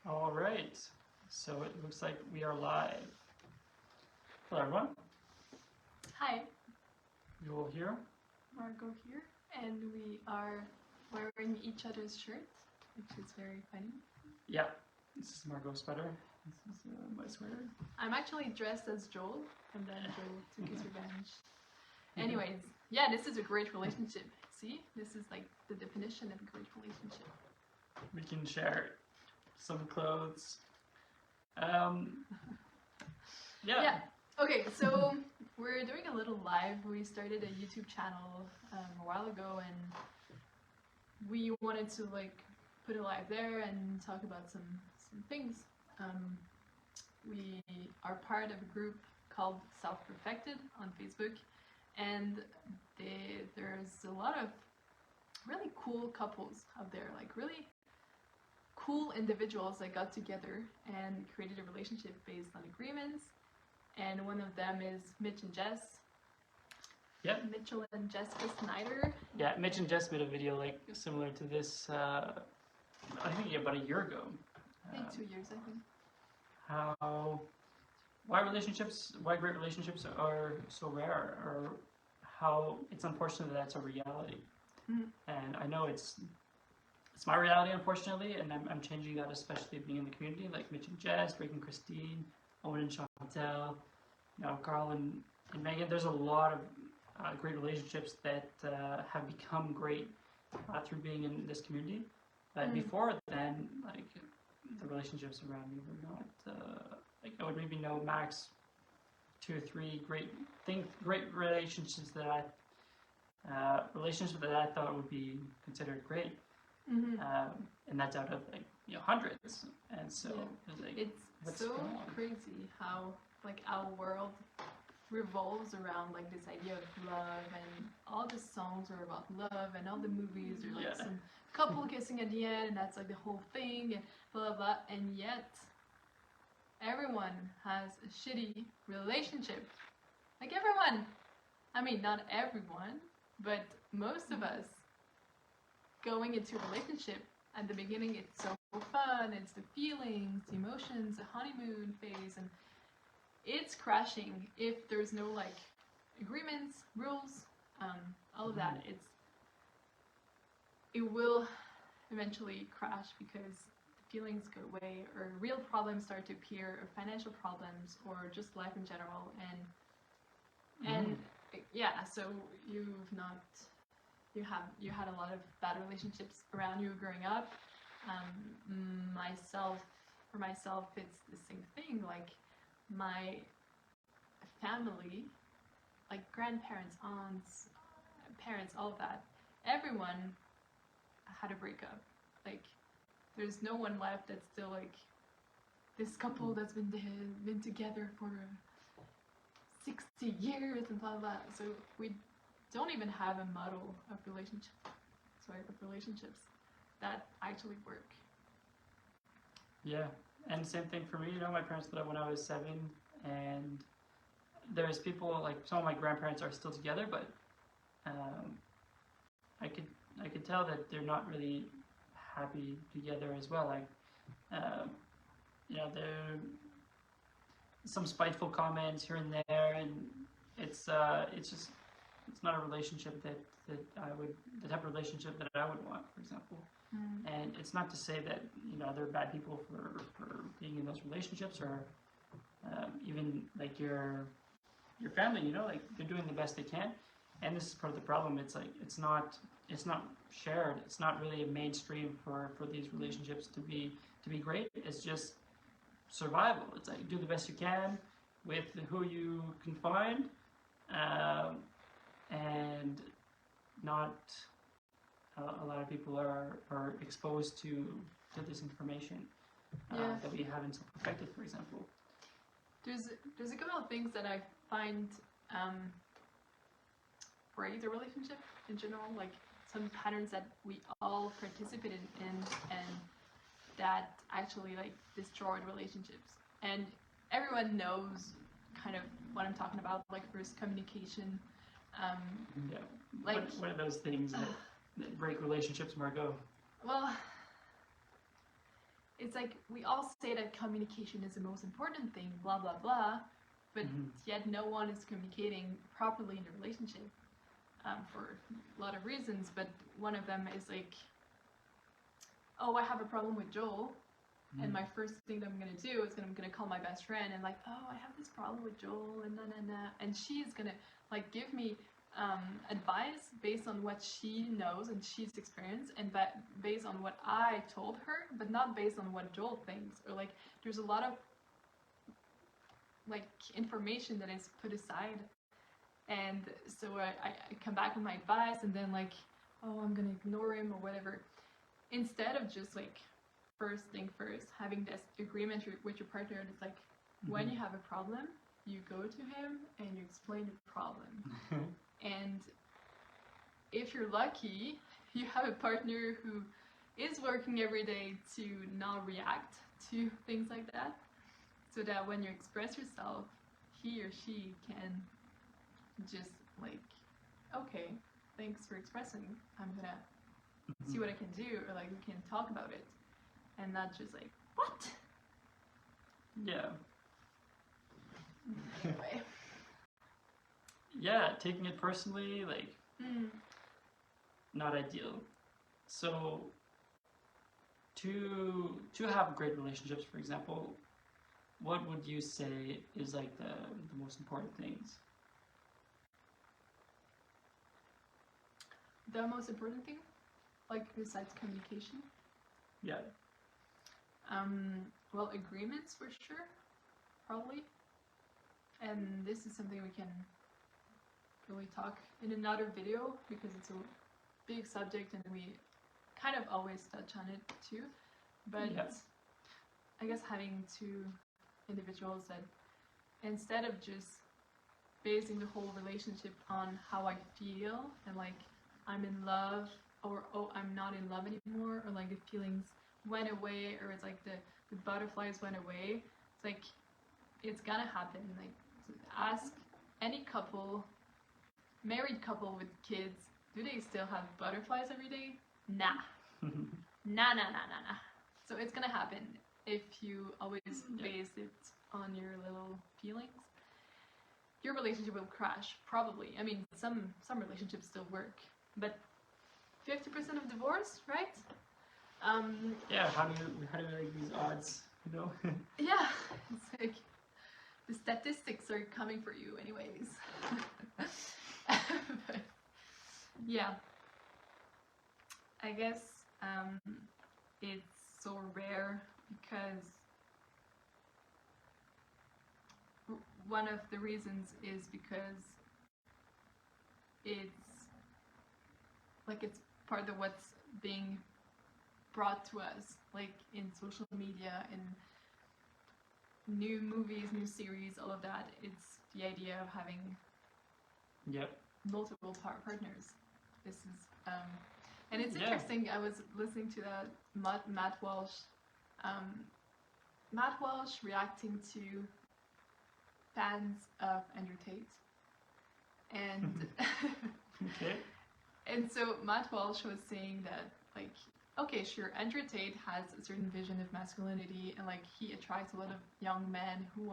All right, so it looks like we are live. Hello, everyone. Hi, Joel here. Margot here, and we are wearing each other's shirts, which is very funny. Yeah, this is Margot's sweater. This is my sweater. I'm actually dressed as Joel, and then Joel took his revenge. Anyways, yeah, this is a great relationship. See, this is like the definition of a great relationship. We can share some clothes. Yeah. Okay, so we're doing a little live. We started a YouTube channel a while ago, and we wanted to like put it live there and talk about some things. We are part of a group called Self Perfected on Facebook, and there's a lot of really cool couples out there, like really cool individuals that got together and created a relationship based on agreements. And one of them is Mitch and Jess. Yep. Mitchell and Jessica Snyder. Yeah, Mitch and Jess made a video like similar to this. I think about a year ago. I think 2 years. I think. Why great relationships are so rare, or how it's unfortunate that that's a reality. Mm-hmm. And I know it's my reality, unfortunately, and I'm changing that, especially being in the community, like Mitch and Jess, Drake and Christine, Owen and Chantel, Carl and Megan. There's a lot of great relationships that have become great through being in this community. But before then, like, the relationships around me were not, like, I would maybe know max 2 or 3 great relationships that I thought would be considered great. Mm-hmm. And that's out of like hundreds. And so it's so crazy how like our world revolves around like this idea of love, and all the songs are about love, and all the movies are like some couple kissing at the end, and that's like the whole thing, and blah blah blah. And yet everyone has a shitty relationship. Like everyone. I mean, not everyone, but most of us going into a relationship, at the beginning it's so fun, it's the feelings, the emotions, the honeymoon phase, and it's crashing if there's no like agreements, rules, all of that. It will eventually crash because the feelings go away, or real problems start to appear, or financial problems, or just life in general. And yeah, so you had a lot of bad relationships around you growing up. For myself, it's the same thing. Like my family, like grandparents, aunts, parents, all of that, everyone had a breakup. Like there's no one left that's still like this couple that's been together for 60 years and blah blah. So we don't even have a model of relationships that actually work. Yeah, and same thing for me. My parents split up when I was 7, and there's people like some of my grandparents are still together, but I could tell that they're not really happy together as well. Like there some spiteful comments here and there, and it's not a relationship that the type of relationship that I would want, for example. And it's not to say that they're bad people for being in those relationships, or even like your family. Like they're doing the best they can, and this is part of the problem. It's like it's not shared. It's not really a mainstream for these relationships to be great. It's just survival. It's like do the best you can with who you can find, and not a lot of people are exposed to this information that we have in Self Perfected, for example. There's a couple of things that I find break the relationship in general, like some patterns that we all participated in and that actually like destroyed relationships. And everyone knows kind of what I'm talking about, like first communication. Like what are those things that break relationships, Margot? Well, it's like we all say that communication is the most important thing, blah blah blah, but yet no one is communicating properly in the relationship for a lot of reasons. But one of them is like, oh, I have a problem with Joel, and my first thing that I'm gonna do is I'm gonna call my best friend and like, oh, I have this problem with Joel and and she's gonna like give me advice based on what she knows and she's experienced, and based on what I told her, but not based on what Joel thinks. Or like, there's a lot of like information that is put aside, and so I come back with my advice, and then like, oh, I'm gonna ignore him or whatever, instead of just like first thing first, having this agreement with your partner. It's like, when you have a problem, you go to him and you explain the problem. And if you're lucky, you have a partner who is working every day to not react to things like that, so that when you express yourself, he or she can just like, okay, thanks for expressing, I'm gonna see what I can do, or like we can talk about it, and not just like, what? Yeah. Anyway. Yeah, taking it personally, like, not ideal. So, to have great relationships, for example, what would you say is like the most important things? The most important thing, like besides communication? Yeah. Well, agreements for sure, probably. And this is something we can really talk in another video, because it's a big subject and we kind of always touch on it too. But I guess having two individuals that, instead of just basing the whole relationship on how I feel and like I'm in love, or oh, I'm not in love anymore, or like the feelings went away, or it's like the butterflies went away. It's like, it's gonna happen. Like, ask any couple, married couple with kids, do they still have butterflies every day? Nah. Nah. So it's gonna happen if you always base it on your little feelings. Your relationship will crash, probably. I mean, some relationships still work, but 50% of divorce, right? Yeah. How do you like these odds? You know? Yeah, it's like the statistics are coming for you, anyways. But, yeah, I guess it's so rare because one of the reasons is because it's like, it's part of what's being brought to us, like in social media, in new movies, new series, all of that. It's the idea of having multiple partners. This is and it's interesting. I was listening to that Matt Walsh reacting to fans of Andrew Tate, and and so Matt Walsh was saying that, like, okay, sure, Andrew Tate has a certain vision of masculinity, and like he attracts a lot of young men who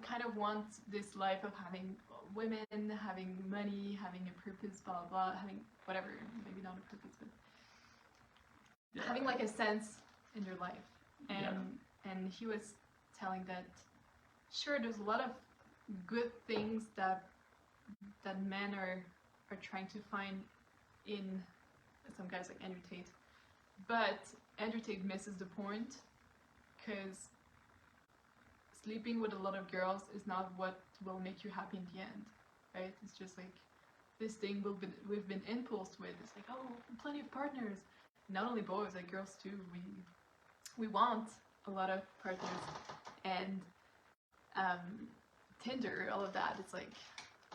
kind of want this life of having women, having money, having a purpose, blah blah, having whatever, maybe not a purpose, but having like a sense in your life. And he was telling that, sure, there's a lot of good things that men are trying to find in some guys like Andrew Tate, but Andrew Tate misses the point, because sleeping with a lot of girls is not what will make you happy in the end, right? It's just like this thing we've been impulsed with. It's like, oh, plenty of partners. Not only boys, like girls too. We want a lot of partners, and Tinder, all of that. It's like,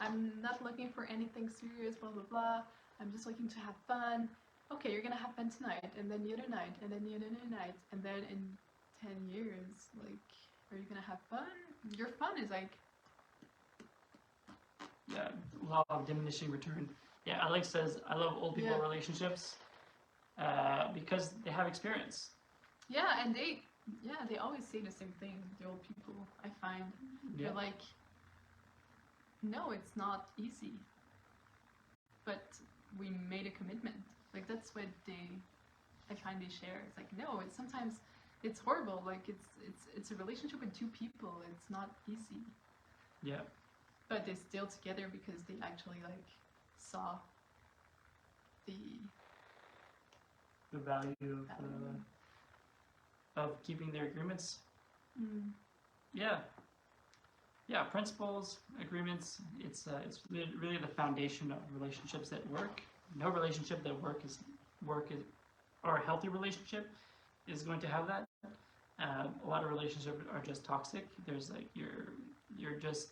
I'm not looking for anything serious, blah blah blah. I'm just looking to have fun. Okay, you're gonna have fun tonight, and then the other night, and then the other night, and then in 10 years, like, are you gonna have fun? Your fun is like... Yeah, law of diminishing return. Yeah, Alex says, I love old people relationships because they have experience. Yeah, and they always say the same thing. The old people, I find, they're like, no, it's not easy, but we made a commitment. Like that's what I find they share. It's like, no, it's sometimes it's horrible. Like it's a relationship with two people. It's not easy. Yeah. But they're still together because they actually like saw the value of keeping their agreements. Yeah, principles, agreements, it's really the foundation of relationships that work. No relationship that or a healthy relationship is going to have that. A lot of relationships are just toxic. There's like you're just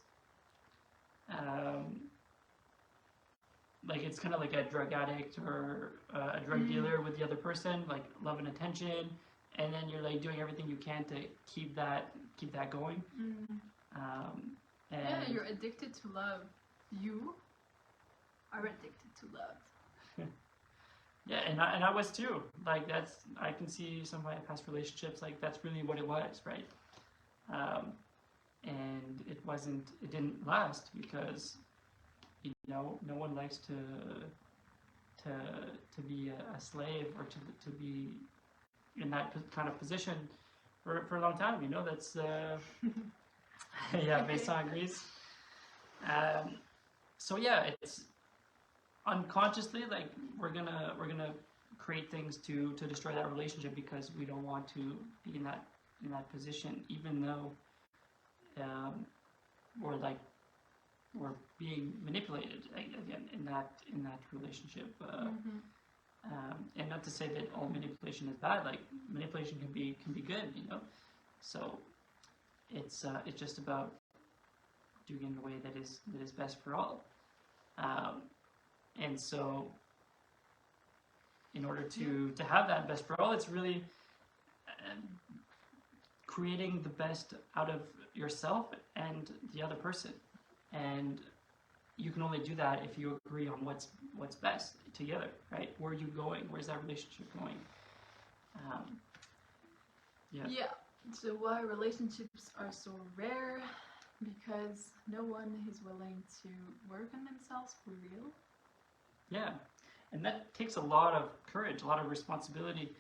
like it's kind of like a drug addict or a drug dealer with the other person, like love and attention, and then you're like doing everything you can to keep that going. And you're addicted to love. You are addicted to love. Yeah, and I was too. Like I can see some of my past relationships. Like that's really what it was, right? And it didn't last because no one likes to be a slave or to be in that kind of position for a long time. That's yeah, Mason agrees. So yeah, it's unconsciously like we're gonna create things to destroy that relationship because we don't want to be in that position, even though we're being manipulated again in that relationship. And not to say that all manipulation is bad. Like manipulation can be good, So it's just about doing it in a way that is best for all. And so, in order to have that best for all, it's really creating the best out of yourself and the other person. And you can only do that if you agree on what's best together, right? Where are you going? Where's that relationship going? Yeah. So why relationships are so rare? Because no one is willing to work on themselves for real. Yeah, and that takes a lot of courage, a lot of responsibility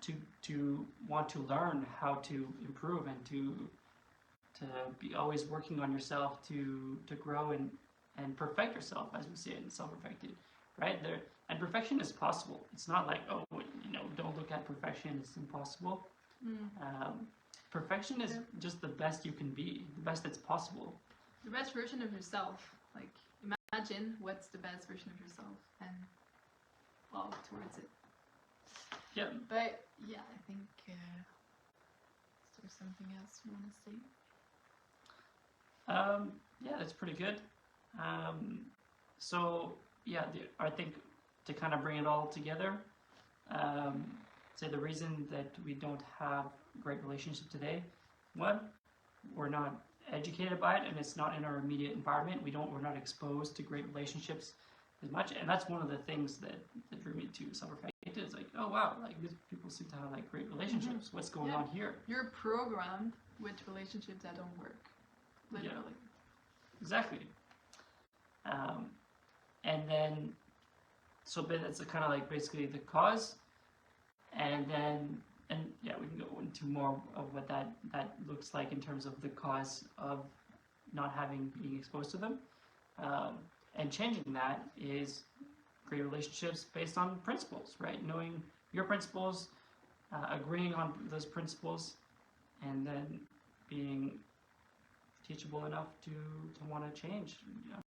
to want to learn how to improve and to be always working on yourself to grow and perfect yourself, as we say it in Self-Perfected, right? And perfection is possible. It's not like, don't look at perfection, it's impossible. Perfection is just the best you can be, the best that's possible. The best version of yourself. Like, imagine what's the best version of yourself and walk towards it. Yeah. But, yeah, I think, is there something else you want to say? Yeah, that's pretty good. So, yeah, I think to kind of bring it all together, say the reason that we don't have great relationship today, one, we're not educated by it, and it's not in our immediate environment. We're not exposed to great relationships as much, and that's one of the things that drew me to Self-Perfected. Is like, oh wow, like these people seem to have like great relationships. What's going on here? You're programmed with relationships that don't work, literally. Yeah, exactly. And then, so that's kind of like basically the cause, and yeah, we can go into more of what that looks like in terms of the cause of not being exposed to them. And changing that is great relationships based on principles, right? Knowing your principles, agreeing on those principles, and then being teachable enough to want to change.